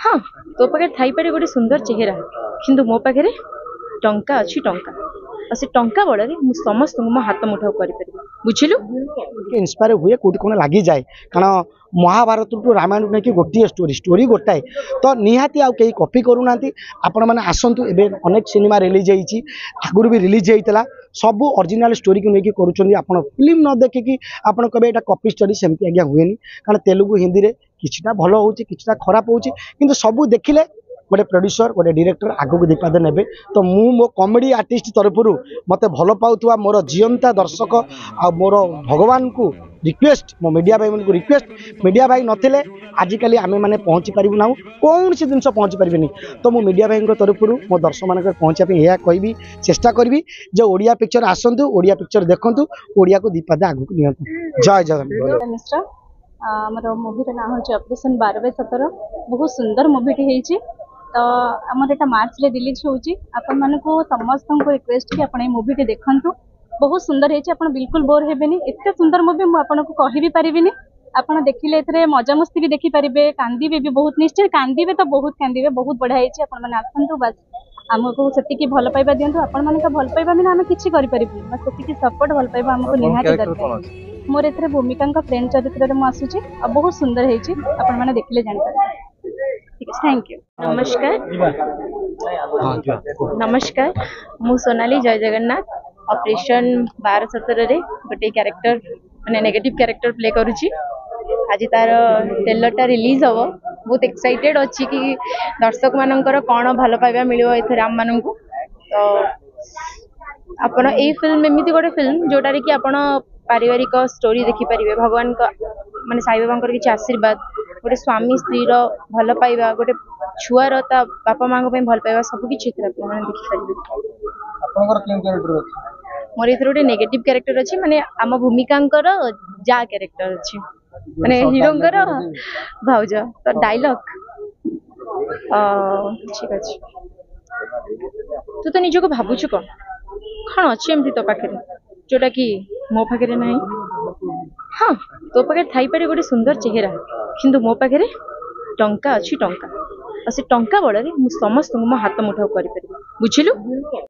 हाँ तो पाखे थी पारे गोटे सुंदर चेहरा किंतु मो पाखे टंका अच्छी टंका और से टंका बल समस्त मो हाथ मुठा कर बुझिलु इन्स्पायर हुए कौटी कौन लगी जाए कारण महाभारत टू रामायण नहीं कि गोटे स्टोरी गोटाए तो निहाती आउ कहीं कॉपी करूना आपण मैंने आसतु एवं अनेक सिनेमा रिलीज होती आगुरी भी रिलीज होता सब ओरिजिनल स्टोरी को लेकिन करुँच आप फिल्म न देखिकी आप कहे यहाँ कॉपी स्टोरी सेमती आज्ञा हुए कारण तेलुगु हिंदी में किसी भल हो खराब हो सब देखिले गोटे प्रोड्यूसर गोटे डायरेक्टर आगू दीपाद ने तो मु मो कॉमेडी आर्टिस्ट तरफ मत भल पाउथुवा मोर जीवंता दर्शक आ मोर भगवान को रिक्वेस्ट मो मीडिया भाई मन को रिक्वेस्ट मीडिया भाई नथिले आजिकल आमे माने पहुँची पारिबु ना कौन सी जिनस पहुँची पारिबेनी तो मो मीडिया भाई तरफ मो दर्शक मान पहुँचा यह कहबी चेष्टा करी जो ओडिया पिक्चर आसतु ओडिया पिक्चर देखंतु ओडिया को दीपाद आगू नियंतु जय जगन्नाथ मिश्रा आमर मुभीर ना हूँ ऑपरेशन 12/17 बहुत सुंदर मुभीटी होती तो आमर यहाँ मार्च रे रिलीज होची आपण मानकु समस्त को रिक्वेस्ट कि आपण ए मुभीटी देखंतु बहुत सुंदर होती आपण बिल्कुल बोर हेबेनी एते सुंदर मुभी मु आपण को कहि भी परिबिनी आपण देखिले एथरे मजा मस्ती भी देखि परिबे कांदीबे भी बहुत निश्चय कांदीबे तो बहुत कांदीबे बहुत बढ़िया होती आपण माने आसंतु बस आमको सेतिकी भल पाइबा दियंतु आपण माने भल पाइबा बिना आमे किछि करि परिबु बस सेतिकी सपोर्ट भल पाइबा हमको निहाती दरकार मोर एथरे भूमिका फ्रेंड चरित्र रे मु आसुची आ बहुत सुंदर हेची आपण माने देखिले जानि पारे थैंक यू नमस्कार नमस्कार मु सोनाली जय जगन्नाथ ऑपरेशन 12/17 रे गोटे कैरेक्टर माने नेगेटिव कैरेक्टर प्ले करूची आज तार ट्रेलर रिलीज हम बहुत एक्साइटेड अच्छी कि दर्शक मानकर कौन भल पाइबा मिल आम मान तो आपण ए फिल्म एमती गोटे फिल्म जोटा कि आपण पारिवारिक स्टोरी देखिपारे भगवान माने साई बाबा किसी आशीर्वाद गोटे स्वामी स्त्री भल पाइबा गोटे छुआर ता बापा माँ भल पाइबा सबकि देखिपारे मोर ये गोटे नेगेटिव कैरेक्टर अच्छी माने आम भूमिका जा कैरेक्टर अच्छी माने हिरोंकर भाउज तो डायलॉग ठीक अच्छे तू तो निजको भावुचु कौन कौन अच्छे एमती तो पाखे जोटा कि मो पाखे ना हाँ तो पाखे थी पारे गोटे सुंदर चेहरा किंतु मो पाखे टंका अच्छी टंका और से टंका बल समस्त मो हाथ मुठा कर बुझिलु।